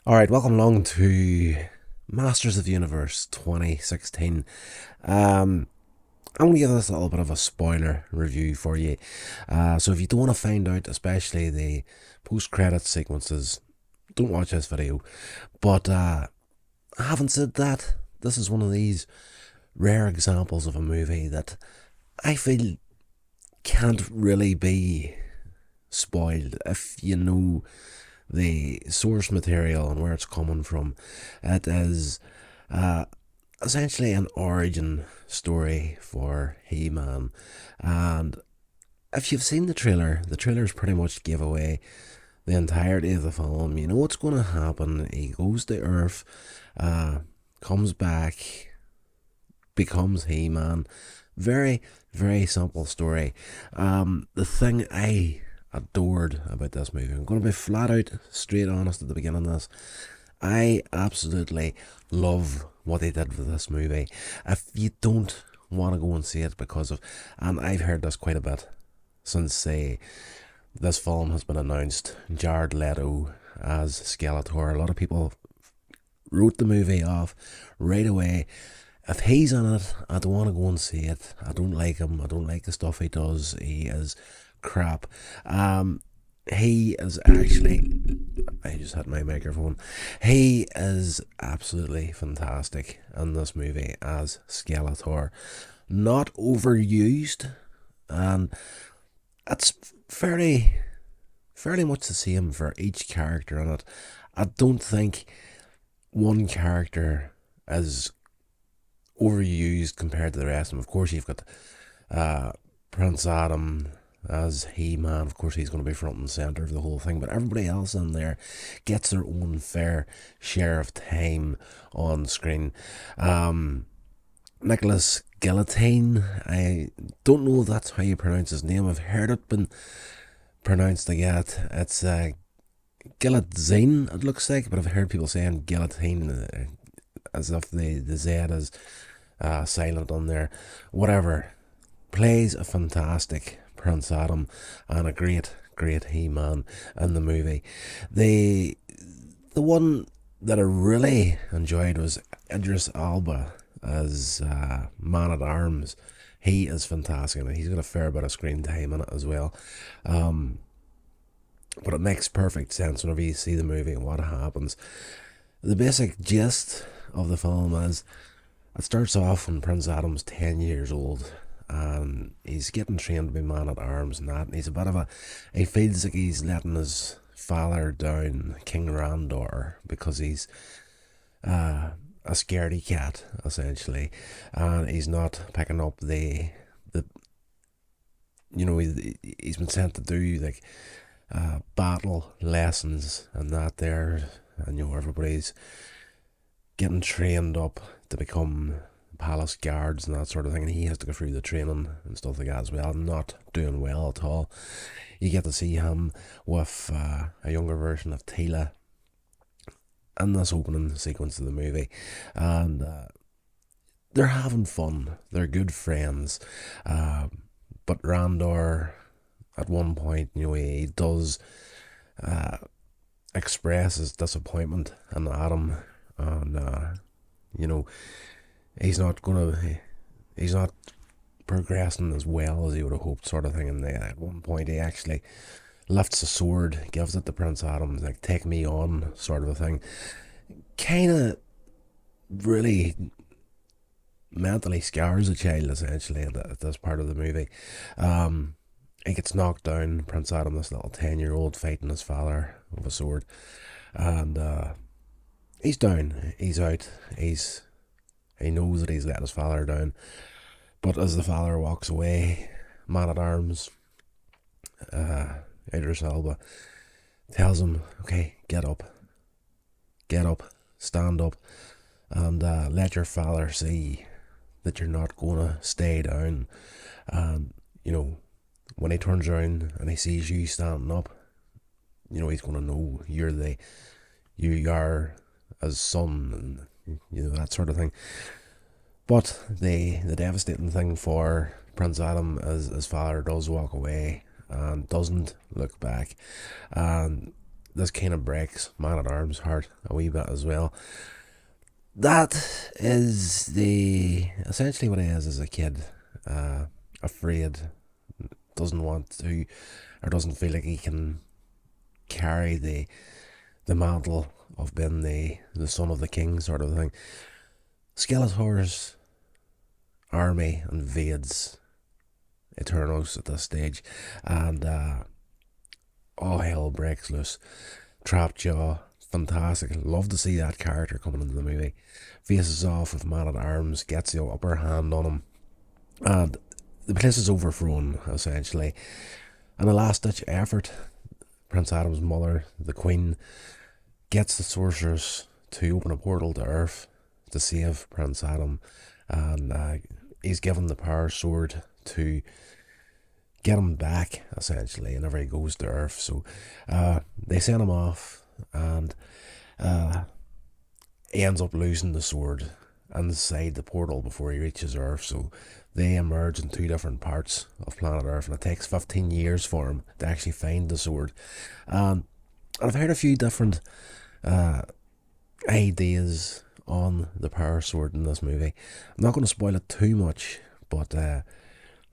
Alright, welcome along to Masters of the Universe 2016. Um, I'm going to give this a little bit of a spoiler review for you. So if you don't want to find out, especially the post-credit sequences, don't watch this video. But having said that, this is one of these rare examples of a movie that I feel can't really be spoiled if you know the source material and where it's coming from. It is uh, essentially an origin story for He-Man, and if you've seen the trailers pretty much give away the entirety of the film. You know what's going to happen. He goes to Earth, comes back, becomes He-Man. Very, very simple story. The thing I adored about this movie, I'm going to be flat out straight honest at the beginning of this, I absolutely love what they did with this movie. If you don't want to go and see it because of, and I've heard this quite a bit since this film has been announced, Jared Leto as Skeletor. A lot of people wrote the movie off right away. If he's in it, I don't want to go and see it. I don't like him. I don't like the stuff he does. He is crap. He is actually, I just had my microphone. He is absolutely fantastic in this movie as Skeletor. Not overused, and it's fairly much the same for each character in it. I don't think one character is overused compared to the rest of them. Of course, you've got Prince Adam as He-Man. Of course, he's going to be front and centre of the whole thing, but everybody else in there gets their own fair share of time on screen. Nicholas Galitzine, I don't know if that's how you pronounce his name. I've heard it been pronounced like that. It's Galitzine, it looks like, but I've heard people saying Galitzine as if the Z is silent on there. Whatever. Plays a fantastic Prince Adam and a great He-Man in the movie. The one that I really enjoyed was Idris Elba as Man at Arms. He is fantastic and he's got a fair bit of screen time in it as well. But it makes perfect sense whenever you see the movie and what happens. The basic gist of the film is it starts off when Prince Adam's 10 years old and he's getting trained to be Man at Arms and that, and he's a bit of he feels like he's letting his father down, King Randor, because he's a scaredy cat essentially, and he's not picking up the he's been sent to do like battle lessons and that there, and everybody's getting trained up to become palace guards and that sort of thing, and he has to go through the training and stuff like that as well. Not doing well at all. You get to see him with a younger version of Tila in this opening sequence of the movie, and they're having fun. They're good friends, but Randor, at one point, he does express his disappointment in Adam, and he's not progressing as well as he would have hoped, sort of thing. And at one point, he actually lifts a sword, gives it to Prince Adam, like, take me on, sort of a thing. Kind of really mentally scars a child, essentially, at this part of the movie. He gets knocked down, Prince Adam, this little 10-year-old, fighting his father with a sword. And he's down, he's out, he knows that he's let his father down. But as the father walks away, Man at Arms, Idris Elba, tells him, okay, get up, stand up, and let your father see that you're not going to stay down. And, when he turns around and he sees you standing up, he's going to know you are his son, and, that sort of thing. But the devastating thing for Prince Adam is his father does walk away and doesn't look back. And this kind of breaks Man at Arms' heart a wee bit as well. That is the essentially what he is as a kid, afraid, doesn't want to, or doesn't feel like he can carry the mantle of being the son of the king, sort of thing. Skeletor's army invades Eternos at this stage, and all hell breaks loose. Trapjaw, fantastic. Love to see that character coming into the movie. Faces off with Man at Arms, gets the upper hand on him, and the place is overthrown essentially. And a last ditch effort, Prince Adam's mother, the Queen, gets the sorcerers to open a portal to Earth to save Prince Adam, and he's given the power sword to get him back essentially whenever he goes to Earth. So they send him off, and he ends up losing the sword inside the portal before he reaches Earth. So they emerge in two different parts of planet Earth, and it takes 15 years for him to actually find the sword. And I've heard a few different ideas on the power sword in this movie. I'm not going to spoil it too much, but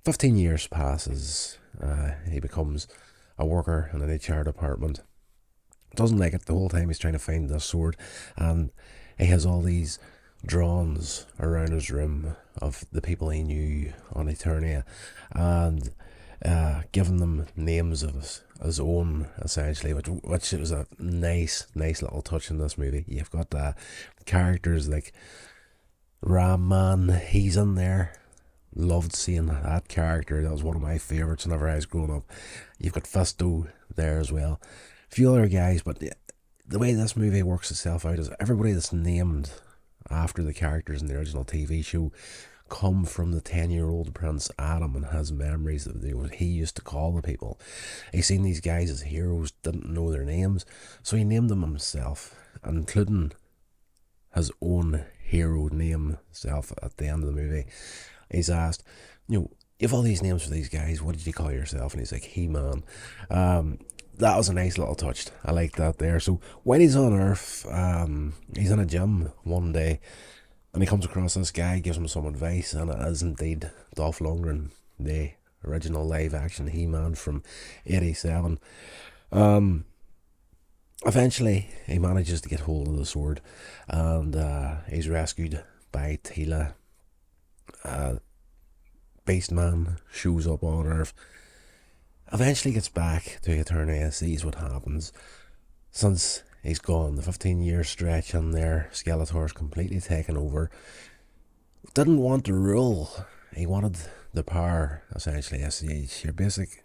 15 years passes. He becomes a worker in an HR department. Doesn't like it the whole time he's trying to find this sword, and he has all these drawings around his room of the people he knew on Eternia, and giving them names of his own essentially, which was a nice little touch in this movie. You've got characters like Ram Man, he's in there. Loved seeing that character. That was one of my favourites whenever I was growing up. You've got Fisto there as well. A few other guys, but the way this movie works itself out is everybody that's named after the characters in the original TV show come from the 10-year-old Prince Adam and his memories of what he used to call the people. He seen these guys as heroes, didn't know their names, so he named them himself, including his own hero name self at the end of the movie. He's asked, you have all these names for these guys, what did you call yourself? And he's like, He-Man. That was a nice little touch. I like that there. So when he's on Earth, he's in a gym one day, and he comes across this guy, gives him some advice, and it is indeed Dolph Lundgren, the original live-action He-Man from '87. Eventually, he manages to get hold of the sword, and he's rescued by Teela. Beastman shows up on Earth, eventually gets back to Eternia, sees what happens. Since he's gone, the 15-year stretch in there, Skeletor's completely taken over. Didn't want to rule, he wanted the power, essentially. It's your basic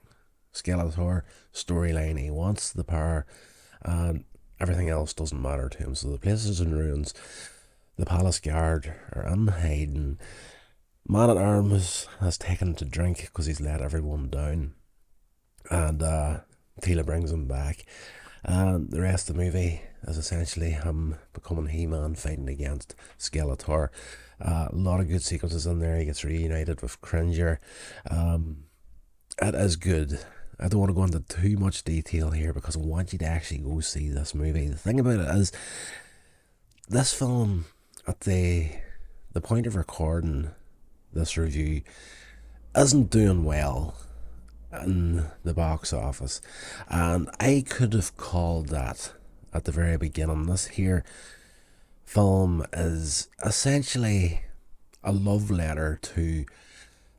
Skeletor storyline. He wants the power, and everything else doesn't matter to him. So the place is in ruins, the palace guard are in hiding. Man at Arms has taken to drink because he's let everyone down, and Teela brings him back, and the rest of the movie is essentially him becoming He-Man, fighting against Skeletor. A lot of good sequences in there. He gets reunited with Cringer. It is good. I don't want to go into too much detail here because I want you to actually go see this movie. The thing about it is, this film, at the point of recording this review, isn't doing well in the box office, and I could have called that at the very beginning. This here film is essentially a love letter to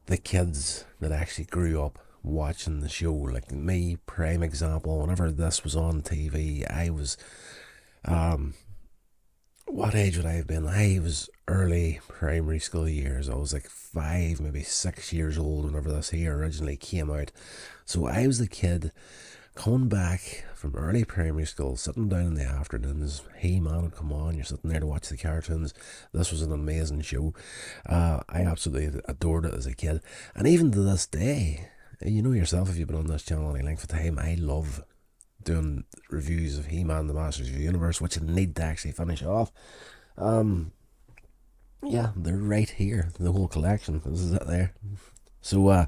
the kids that actually grew up watching the show. Like me, prime example, whenever this was on TV, I was what age would I have been? I was early primary school years. I was like 5, maybe 6 years old whenever this here originally came out. So I was the kid coming back from early primary school, sitting down in the afternoons. He-Man would come on, you're sitting there to watch the cartoons. This was an amazing show. I absolutely adored it as a kid. And even to this day, you know yourself, if you've been on this channel any length of time, I love doing reviews of He-Man, the Masters of the Universe, which I need to actually finish off. Yeah, they're right here, the whole collection. This is it there. So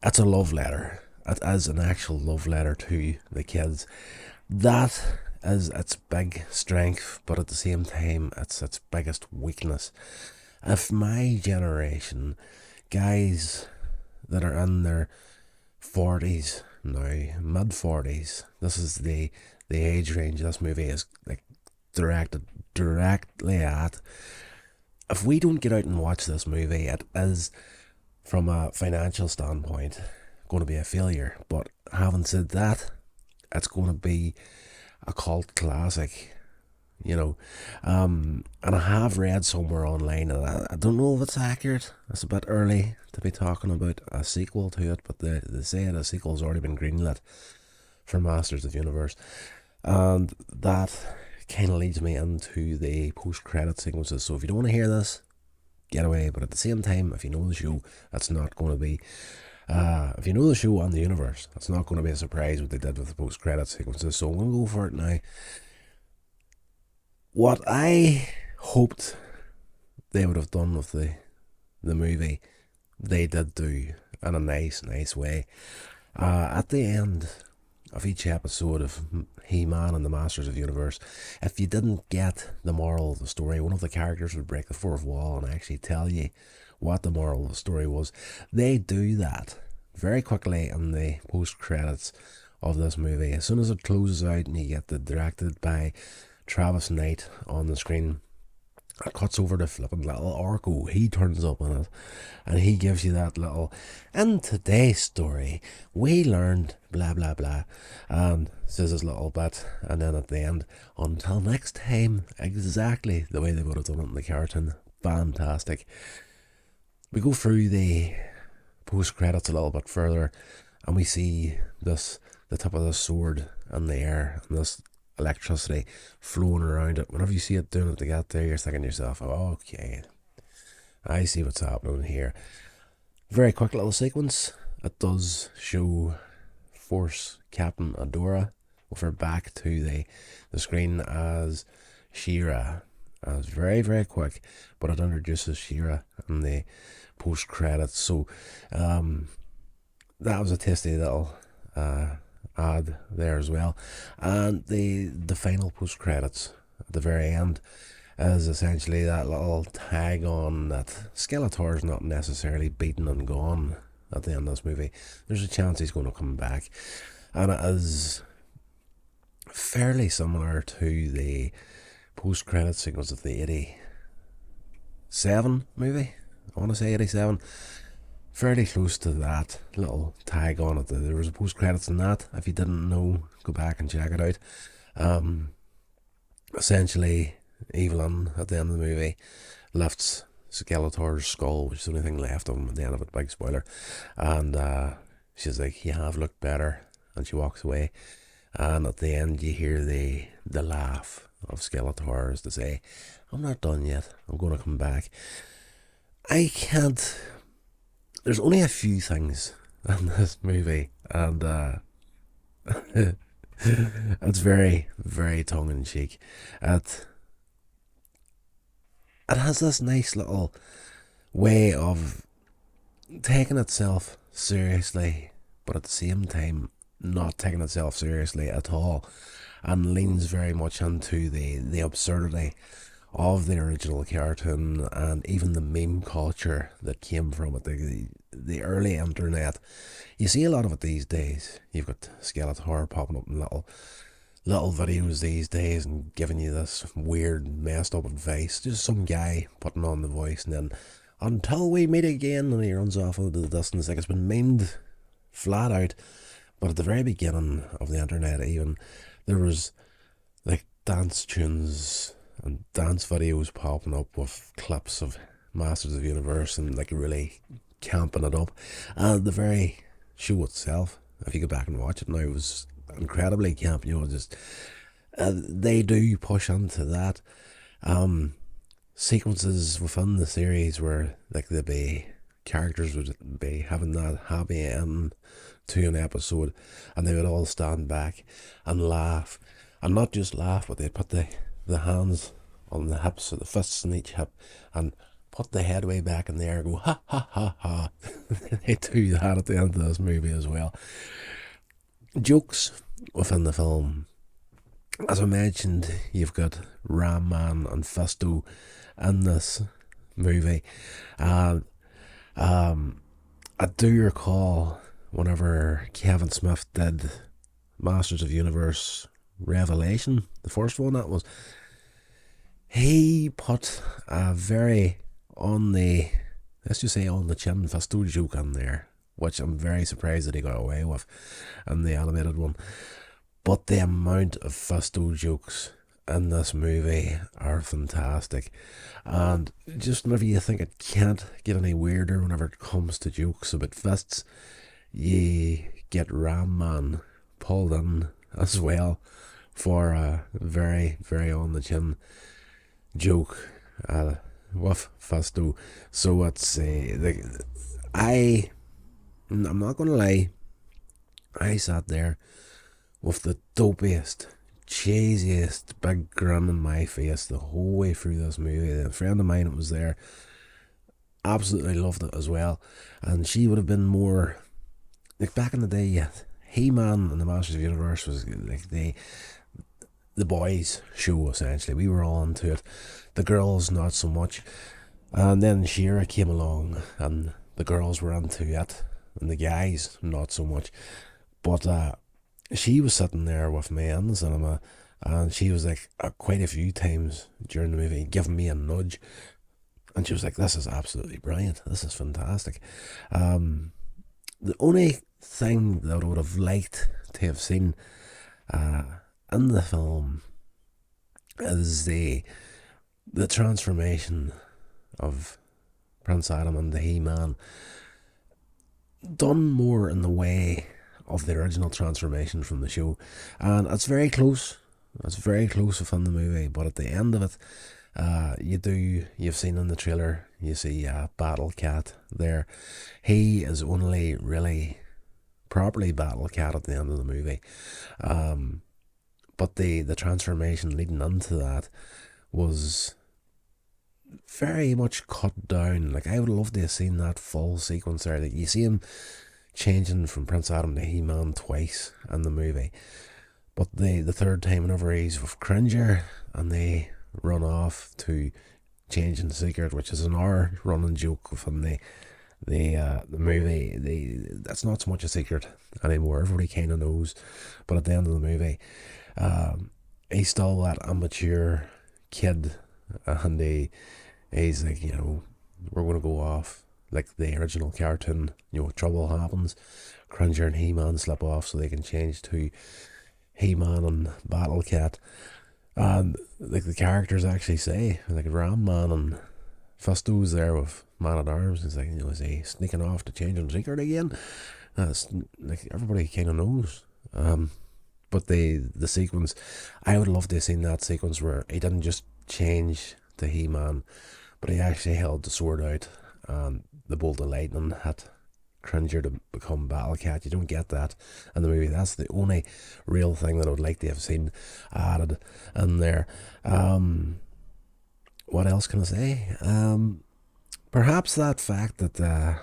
it's a love letter. It is an actual love letter to the kids. That is its big strength, but at the same time, it's its biggest weakness. If my generation, guys that are in their 40s now, mid 40s, this is the age range this movie is like directed directly at. If we don't get out and watch this movie, it is, from a financial standpoint, going to be a failure. But having said that, it's going to be a cult classic, you know. And I have read somewhere online, and I don't know if it's accurate. It's a bit early to be talking about a sequel to it, but they say a sequel's already been greenlit for Masters of the Universe. And that kind of leads me into the post-credit sequences. So if you don't want to hear this, get away. But at the same time, if you know the show, it's not going to be if you know the show and the universe, it's not going to be a surprise what they did with the post-credit sequences. So I'm going to go for it now. What I hoped they would have done with the movie, they did do in a nice way. At the end of each episode of He-Man and the Masters of the Universe, if you didn't get the moral of the story, one of the characters would break the fourth wall and actually tell you what the moral of the story was. They do that very quickly in the post-credits of this movie. As soon as it closes out and you get the directed by Travis Knight on the screen, it cuts over to flipping little Orko. He turns up in it and he gives you that little, in today's story we learned blah blah blah, and says his little bit, and then at the end, until next time, exactly the way they would have done it in the cartoon. Fantastic. We go through the post credits a little bit further and we see the tip of the sword in the air and this electricity flowing around it. Whenever you see it doing it to get there, you're thinking to yourself, oh, okay, I see what's happening here. Very quick little sequence. It does show Force Captain Adora with her back to the screen as She-Ra. It's very quick, but it introduces She-Ra in the post credits. So that was a tasty little ad there as well. And the final post credits at the very end is essentially that little tag on that Skeletor is not necessarily beaten and gone at the end of this movie. There's a chance he's going to come back, and it is fairly similar to the post credit sequence of the 87 movie. I want to say 87. Fairly close to that little tag on it. There was a post credits in that. If you didn't know, go back and check it out. Essentially, Evelyn at the end of the movie lifts Skeletor's skull, which is the only thing left of him at the end of it. Big spoiler. And she's like, "You have looked better," and she walks away. And at the end, you hear the laugh of Skeletor as to say, "I'm not done yet. I'm going to come back." I can't. There's only a few things in this movie, and it's very tongue in cheek. It has this nice little way of taking itself seriously, but at the same time not taking itself seriously at all, and leans very much into the absurdity of the original cartoon and even the meme culture that came from it, the early internet. You see a lot of it these days. You've got Skeletor popping up in little videos these days and giving you this weird messed up advice. Just some guy putting on the voice and then, "Until we meet again," and he runs off into the distance. Like, it's been memed flat out. But at the very beginning of the internet even, there was like dance tunes and dance videos popping up with clips of Masters of the Universe and like really camping it up. And the very show itself, if you go back and watch it now, was incredibly camp. You know, just they do push into that. Sequences within the series where like the characters would be having that happy end to an episode, and they would all stand back and laugh, and not just laugh, but they'd put the hands on the hips, or the fists on each hip, and put the head way back in the air and go ha ha ha ha. They do that at the end of this movie as well. Jokes within the film as I mentioned, you've got Ram Man and Fisto in this movie. And I do recall whenever Kevin Smith did Masters of Universe Revelation, the first one that was, he put a very on the, let's just say on the chin Fisto joke in there, which I'm very surprised that he got away with in the animated one. But the amount of Fisto jokes in this movie are fantastic. And just whenever you think it can't get any weirder whenever it comes to jokes about fists, you get Ram Man pulled in as well for a very, very on the chin joke with Fisto. So it's I'm not gonna lie, I sat there with the dopiest, cheesiest big grin on my face the whole way through this movie. A friend of mine that was there absolutely loved it as well, and she would have been more like back in the day. Yeah, He-Man and the Masters of the Universe was like the boys' show essentially. We were all into it. The girls not so much. And then She-Ra came along, and the girls were into it, and the guys not so much. But she was sitting there with me in the cinema, and she was like quite a few times during the movie giving me a nudge, and she was like, "This is absolutely brilliant. This is fantastic." The only thing that I would have liked to have seen uh, in the film is the transformation of Prince Adam into He-Man, done more in the way of the original transformation from the show, and it's very close. It's very close within the movie, but at the end of it, you've seen in the trailer, you see Battle Cat there. He is only really properly Battle Cat at the end of the movie, but the transformation leading into that was very much cut down. Like, I would love to have seen that full sequence there. Like, you see him changing from Prince Adam to He-Man twice in the movie, but the third time whenever he's with Cringer and they run off to changing the secret, which is an hour running joke within the movie. That's not so much a secret anymore. Everybody kind of knows, but at the end of the movie, he's still that immature kid, and he's like, we're gonna go off like the original cartoon. Trouble happens. Cringer and He-Man slip off so they can change to He-Man and Battle Cat. And like the characters actually say, like Ram Man and Fisto's there with Man at Arms. It's like, is he sneaking off to change him secret again? That's like everybody kind of knows. But the sequence, I would love to have seen that sequence where he didn't just change to He-Man, but he actually held the sword out and the bolt of lightning hit Cringer to become Battle Cat. You don't get that in the movie. That's the only real thing that I would like to have seen added in there. What else can I say? Perhaps that fact that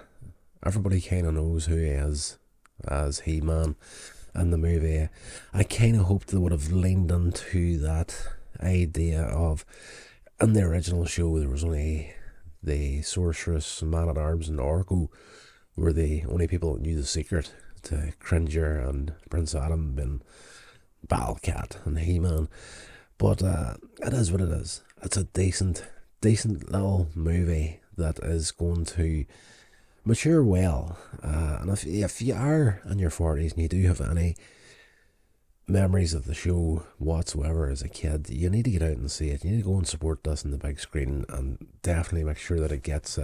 everybody kind of knows who he is as He-Man in the movie. I kind of hoped they would have leaned into that idea of, in the original show, there was only the Sorceress, Man at Arms, and Orko were the only people that knew the secret to Cringer and Prince Adam being Battle Cat and He-Man. But it is what it is. It's a decent little movie that is going to mature well. And if you are in your 40s and you do have any memories of the show whatsoever as a kid, you need to get out and see it. You need to go and support this on the big screen, and definitely make sure that it gets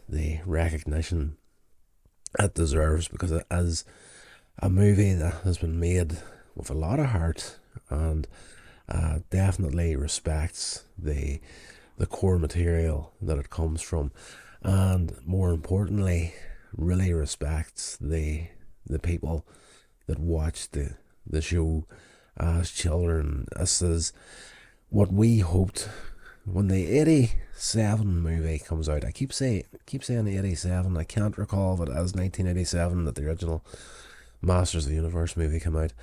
the recognition it deserves, because it is a movie that has been made with a lot of heart, and definitely respects the core material that it comes from, and more importantly, really respects the people that watched the show as children. This is what we hoped when the 87 movie comes out. I keep saying 87. I can't recall if it is 1987 that the original Masters of the Universe movie came out.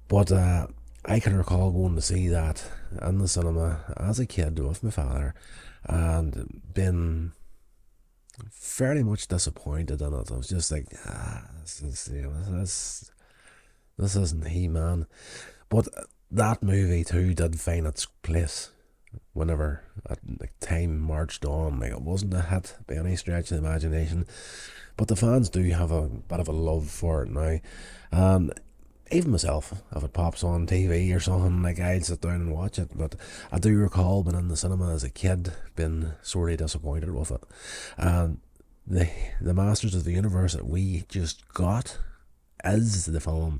But I can recall going to see that in the cinema as a kid with my father and been fairly much disappointed in it. I was just like, this isn't He-Man. But that movie too did find its place whenever time marched on. Like, it wasn't a hit by any stretch of the imagination, but the fans do have a bit of a love for it now. And even myself, if it pops on TV or something, like, I'd sit down and watch it. But I do recall being in the cinema as a kid, being sorely disappointed with it. And the Masters of the Universe that we just got is the film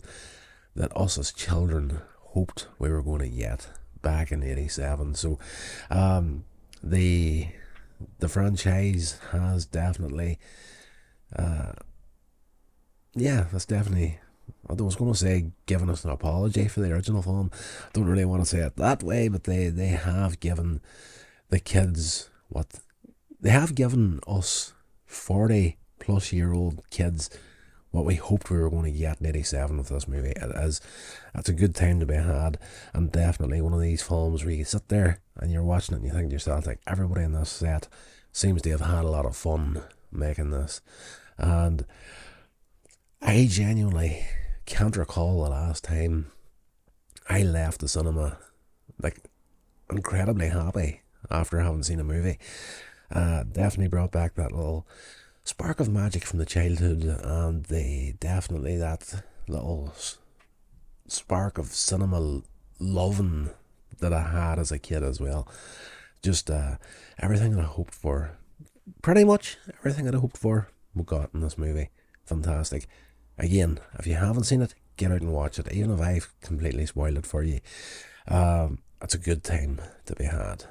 that us as children hoped we were going to get back in '87. So the the franchise has definitely, yeah, that's definitely. I was going to say giving us an apology for the original film. Don't really want to say it that way, but they have given the kids what they have given us 40-plus-year-old kids what we hoped we were going to get in '87 with this movie. It's a good time to be had, and definitely one of these films where you sit there and you're watching it and you think to yourself, like, everybody in this set seems to have had a lot of fun making this. And I genuinely can't recall the last time I left the cinema like incredibly happy after having seen a movie. Definitely brought back that little spark of magic from the childhood, and definitely that little spark of cinema loving that I had as a kid as well. Just everything that I hoped for, pretty much everything that I hoped for, we got in this movie. Fantastic. Again, if you haven't seen it, get out and watch it. Even if I've completely spoiled it for you, it's a good time to be had.